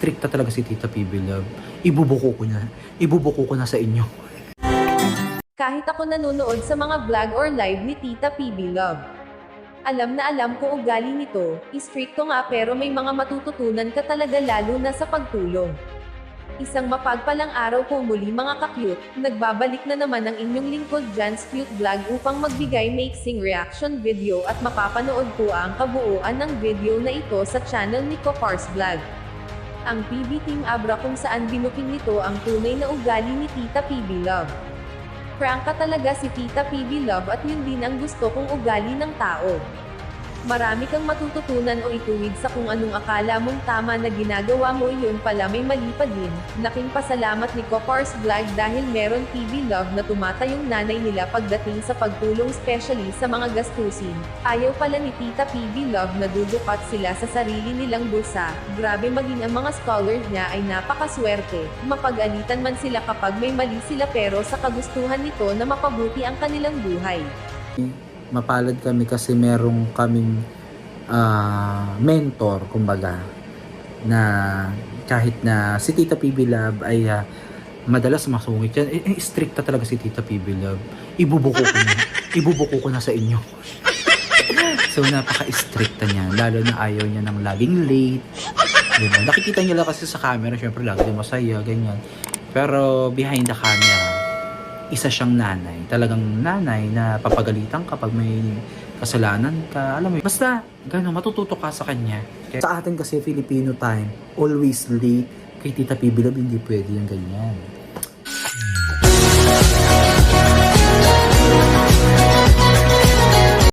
Strikta talaga si Tita PB Love. Ibubuko ko na sa inyo. Kahit ako nanonood sa mga vlog or live ni Tita PB Love. Alam na alam ko ugali nito, istrikto nga pero may mga matututunan ka talaga lalo na sa pagtulong. Isang mapagpalang araw po muli mga ka-cute, nagbabalik na naman ang inyong lingkod Jan's Cute Vlog upang magbigay mixing reaction video at mapapanood po ang kabuuan ng video na ito sa channel ni Copars Vlog. Ang PB Team Abra kung saan binuking nito ang tunay na ugali ni Tita PB Love. Prangka talaga si Tita PB Love at yun din ang gusto kong ugali ng tao. Marami kang matututunan o ituwid sa kung anong akala mong tama na ginagawa mo yun pala may mali pa din. Laking pasalamat ni Copars Vlog dahil meron PB Love na tumatayong nanay nila pagdating sa pagtulong especially sa mga gastusin. Ayaw pala ni Tita PB Love na dudukat sila sa sarili nilang bulsa. Grabe maging ang mga scholars niya ay napakaswerte. Mapag-alitan man sila kapag may mali sila pero sa kagustuhan nito na mapabuti ang kanilang buhay. Mapalad kami kasi merong kaming mentor, kumbaga, na kahit na si Tita PB Love ay madalas masungit yan, strikta talaga si Tita PB Love. Ibubuko ko na sa inyo. So napaka-strikta niya, lalo na ayaw niya ng laging late. Diba? Nakikita niyo lang kasi sa camera, syempre lagi masaya, ganyan. Pero behind the camera, isa siyang nanay. Talagang nanay na papagalitan kapag may kasalanan ka. Alam mo, basta gano'n, matututo ka sa kanya. Kaya, sa atin kasi Filipino time, always late. Kay Tita PB Love, hindi pwede yung ganyan.